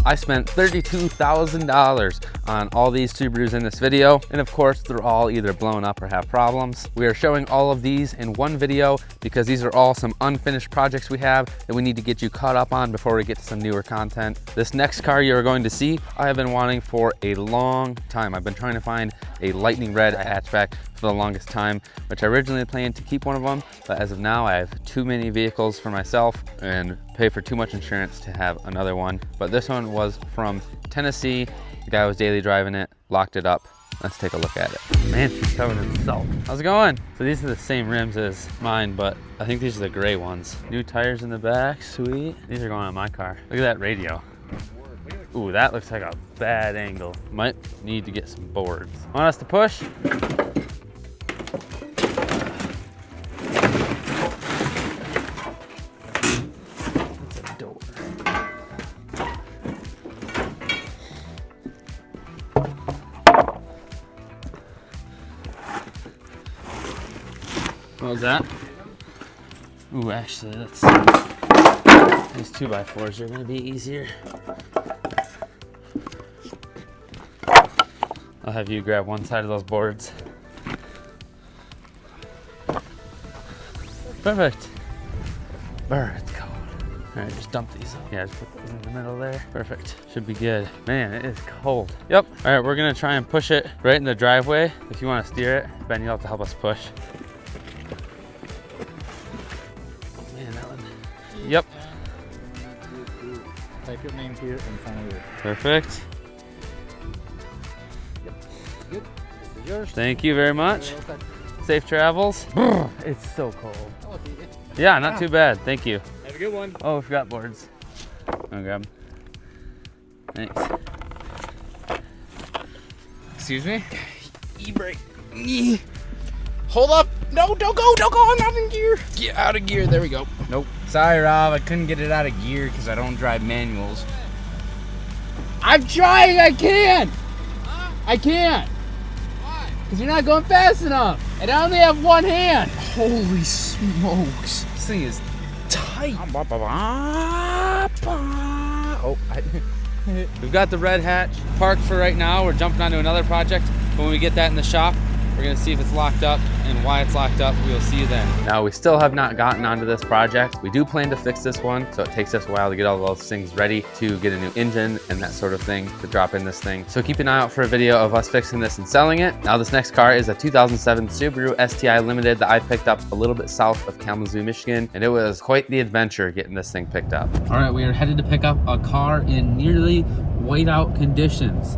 I spent $32,000 on all these Subarus in this video. And of course, they're all either blown up or have problems. We are showing all of these in one video because these are all some unfinished projects we have that we need to get you caught up on before we get to some newer content. This next car you're going to see, I have been wanting for a long time. I've been trying to find a lightning red hatchback for the longest time, which I originally planned to keep one of them, but as of now I have too many vehicles for myself and pay for too much insurance to have another one. But this one was from Tennessee. The guy was daily driving it, locked it up. Let's take a look at it. Man, she's covered in salt. How's it going? So these are the same rims as mine, but I think these are the gray ones. New tires in the back, sweet. These are going on my car. Look at that radio. Ooh, that looks like a bad angle. Might need to get some boards. Want us to push? That's a door. What was that? Ooh, actually, these 2x4s are gonna be easier. I'll have you grab one side of those boards. Perfect. Brr, it's cold. All right, just dump these. Yeah, just put those in the middle there. Perfect. Should be good. Man, it is cold. Yep. All right, we're gonna try and push it right in the driveway. If you wanna steer it, Ben, you'll have to help us push. Man, that one. Yep. Type your name here and sign it. Perfect. Good. This is yours. Thank you very much. Safe travels. It's so cold. Oh, Yeah, not too bad. Thank you. have a good one. Oh, we forgot boards. I'll grab them. Thanks. Excuse me? E-brake. Hold up. No, don't go. Don't go. I'm not in gear. Get out of gear. There we go. Nope. Sorry, Rob. I couldn't get it out of gear because I don't drive manuals. I'm trying. I can't. I can't. Why? Because you're not going fast enough. And I only have one hand. Holy smokes. This thing is tight. Oh, We've got the red hatch parked for right now. We're jumping onto another project. But when we get that in the shop, we're gonna see if it's locked up and why it's locked up. We'll see you then. Now, we still have not gotten onto this project. We do plan to fix this one, so it takes us a while to get all those things ready to get a new engine and that sort of thing to drop in this thing. So keep an eye out for a video of us fixing this and selling it. Now, this next car is a 2007 Subaru STI Limited that I picked up a little bit south of Kalamazoo, Michigan, and it was quite the adventure getting this thing picked up. All right, we are headed to pick up a car in nearly white out conditions.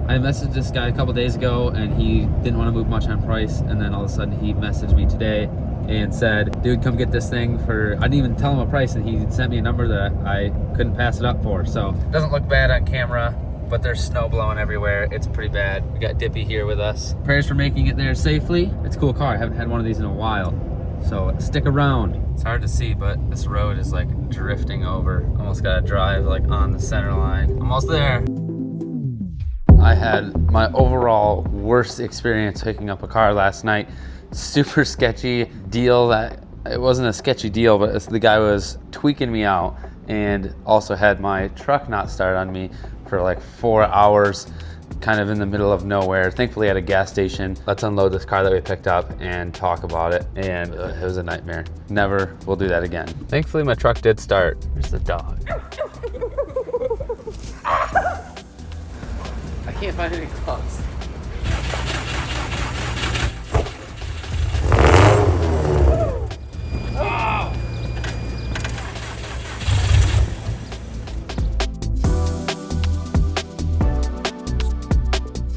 I messaged this guy a couple days ago and he didn't want to move much on price, and then all of a sudden he messaged me today and said, dude, come get this thing for, I didn't even tell him a price, and he sent me a number that I couldn't pass it up for. So it doesn't look bad on camera, but there's snow blowing everywhere. It's pretty bad. We got Dippy here with us. Prayers for making it there safely. It's a cool car. I haven't had one of these in a while, so stick around. It's hard to see, but this road is like drifting over. Almost gotta drive like on the center line. Almost there. I had my overall worst experience picking up a car last night. Super sketchy deal. That it wasn't a sketchy deal, but the guy was tweaking me out and also had my truck not start on me for like 4 hours, kind of in the middle of nowhere. Thankfully at a gas station. Let's unload this car that we picked up and talk about it. And it was a nightmare. Never will do that again. Thankfully my truck did start. There's the dog. I can't find any gloves. Oh!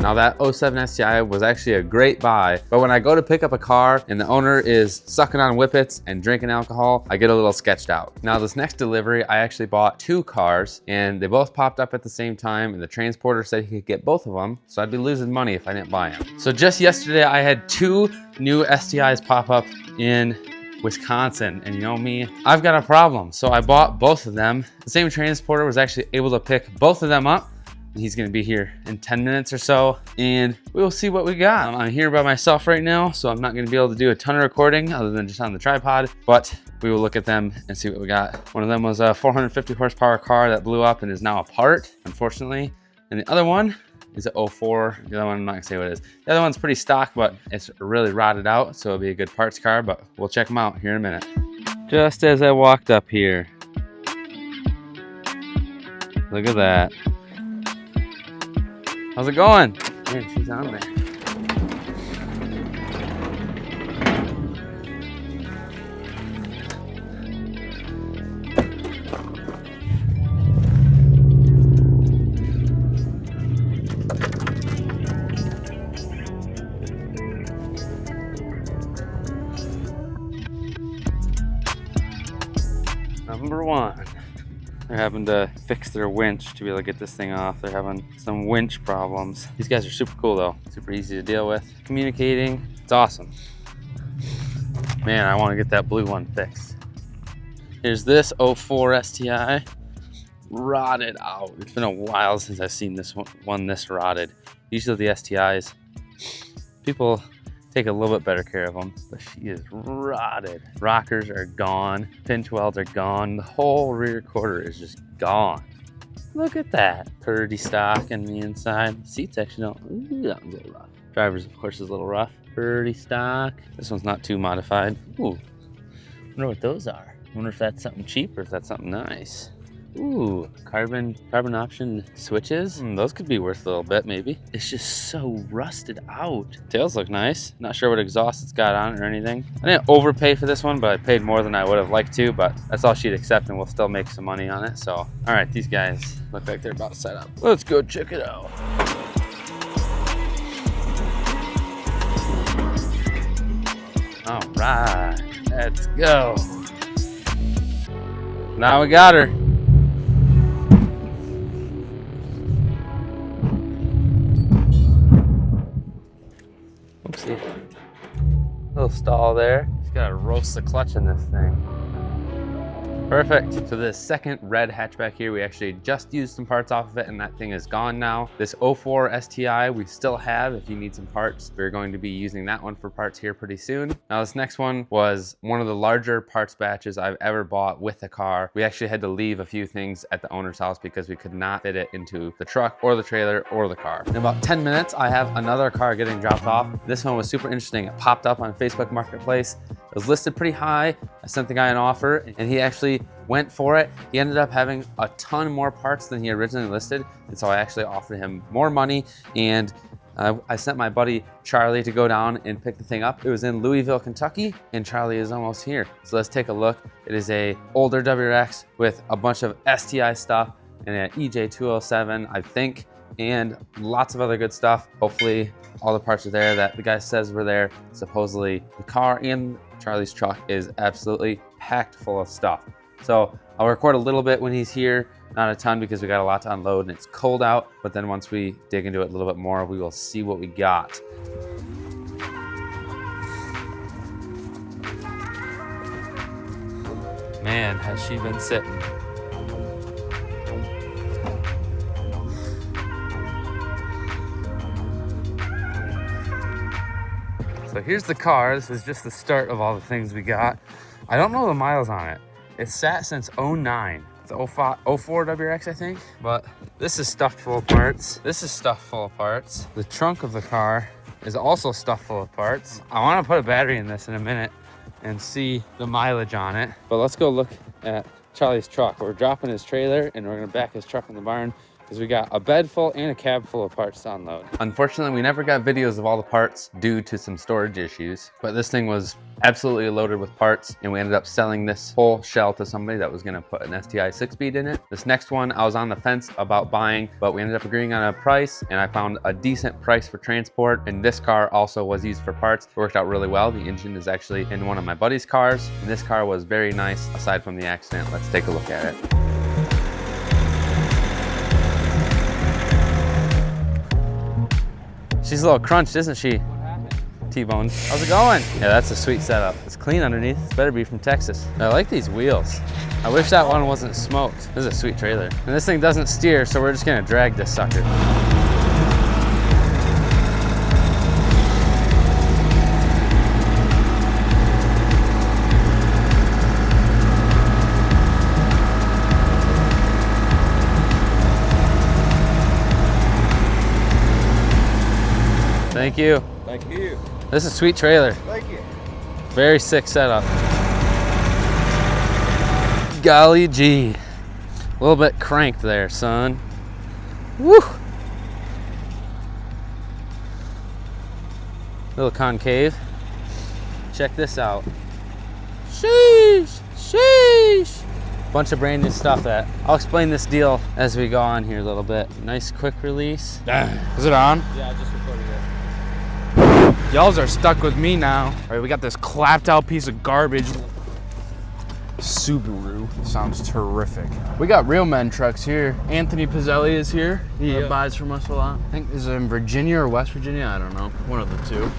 Now that 07 STI was actually a great buy, but when I go to pick up a car and the owner is sucking on whippets and drinking alcohol, I get a little sketched out. Now this next delivery, I actually bought 2 cars and they both popped up at the same time, and the transporter said he could get both of them, so I'd be losing money if I didn't buy them. So just yesterday, I had 2 new STIs pop up in Wisconsin, and you know me, I've got a problem. So I bought both of them. The same transporter was actually able to pick both of them up, He's gonna be here in 10 minutes or so, and we'll see what we got. I'm here by myself right now, so I'm not gonna be able to do a ton of recording other than just on the tripod, but we will look at them and see what we got. One of them was a 450 horsepower car that blew up and is now apart, unfortunately. And the other one is an 04. The other one, I'm not gonna say what it is. The other one's pretty stock, but it's really rotted out, so it'll be a good parts car, but we'll check them out here in a minute. Just as I walked up here, look at that. How's it going? Man, she's on there. Number one. They're having to fix their winch to be able to get this thing off. They're having some winch problems. These guys are super cool though. Super easy to deal with. Communicating, it's awesome. Man, I want to get that blue one fixed. Here's this 04 STI. Rotted out. It's been a while since I've seen this one this rotted. Usually the STIs, people take a little bit better care of them, but she is rotted. Rockers are gone, pinch welds are gone, the whole rear quarter is just gone. Look at that. Pretty stock in the inside. Seats actually don't, ooh, that one's a little rough. Driver's of course is a little rough. Pretty stock. This one's not too modified. Ooh, wonder what those are. Wonder if that's something cheap or if that's something nice. Ooh, carbon option switches. Those could be worth a little bit, maybe. It's just so rusted out. Tails look nice. Not sure what exhaust it's got on it or anything. I didn't overpay for this one, but I paid more than I would have liked to, but that's all she'd accept and we'll still make some money on it. So, all right, these guys look like they're about to set up. Let's go check it out. All right, let's go. Now we got her. Oopsie. Little stall there. Just gotta roast the clutch in this thing. Perfect. So this second red hatchback here, we actually just used some parts off of it and that thing is gone now. This 04 STI we still have if you need some parts. We're going to be using that one for parts here pretty soon. Now this next one was one of the larger parts batches I've ever bought with the car. We actually had to leave a few things at the owner's house because we could not fit it into the truck or the trailer or the car. In about 10 minutes, I have another car getting dropped off. This one was super interesting. It popped up on Facebook Marketplace. It was listed pretty high. I sent the guy an offer and he actually went for it. He ended up having a ton more parts than he originally listed. And so I actually offered him more money and I sent my buddy Charlie to go down and pick the thing up. It was in Louisville, Kentucky, and Charlie is almost here. So let's take a look. It is a older WRX with a bunch of STI stuff and an EJ207, I think, and lots of other good stuff. Hopefully all the parts are there that the guy says were there. Supposedly the car and Charlie's truck is absolutely packed full of stuff. So I'll record a little bit when he's here, not a ton because we got a lot to unload and it's cold out, but then once we dig into it a little bit more, we will see what we got. Man, has she been sitting. So here's the car. This is just the start of all the things we got. I don't know the miles on it. It's sat since 09. It's 04 WRX, I think. But this is stuffed full of parts. This is stuffed full of parts. The trunk of the car is also stuffed full of parts. I want to put a battery in this in a minute and see the mileage on it. But let's go look at Charlie's truck. We're dropping his trailer and we're gonna back his truck in the barn because we got a bed full and a cab full of parts to unload. Unfortunately, we never got videos of all the parts due to some storage issues, but this thing was absolutely loaded with parts and we ended up selling this whole shell to somebody that was gonna put an STI 6-speed in it. This next one, I was on the fence about buying, but we ended up agreeing on a price and I found a decent price for transport, and this car also was used for parts. It worked out really well. The engine is actually in one of my buddy's cars, and this car was very nice aside from the accident. Let's take a look at it. She's a little crunched, isn't she? What happened? T-boned. How's it going? Yeah, that's a sweet setup. It's clean underneath. It's better be from Texas. I like these wheels. I wish that one wasn't smoked. This is a sweet trailer. And this thing doesn't steer, so we're just gonna drag this sucker. Thank you. Thank you. This is a sweet trailer. Thank you. Very sick setup. Golly gee. A little bit cranked there, son. Woo! Little concave. Check this out. Sheesh! Sheesh! Bunch of brand new stuff that I'll explain this deal as we go on here a little bit. Nice quick release. Is it on? Yeah, I just recorded it. Y'alls are stuck with me now. All right, we got this clapped out piece of garbage. Subaru. Sounds terrific. We got real men trucks here. Anthony Pizzelli is here. He buys from us a lot. I think is it in Virginia or West Virginia? I don't know. One of the two.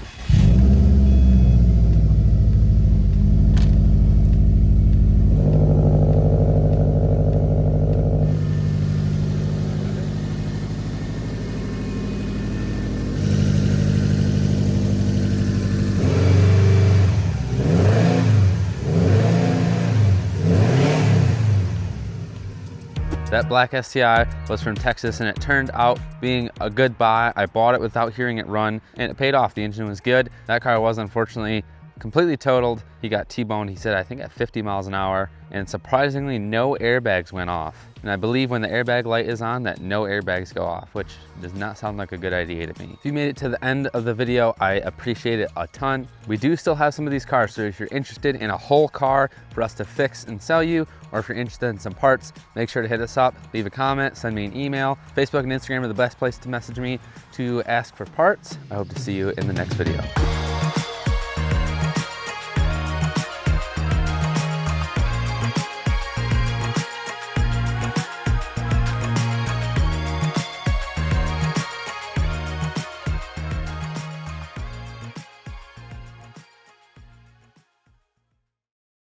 That black STI was from Texas and it turned out being a good buy. I bought it without hearing it run and it paid off. The engine was good. That car was unfortunately completely totaled. He got T-boned, he said, I think at 50 miles an hour, and surprisingly no airbags went off. And I believe when the airbag light is on that no airbags go off, which does not sound like a good idea to me. If you made it to the end of the video, I appreciate it a ton. We do still have some of these cars, so if you're interested in a whole car for us to fix and sell you, or if you're interested in some parts, make sure to hit us up, leave a comment, send me an email. Facebook and Instagram are the best place to message me to ask for parts. I hope to see you in the next video.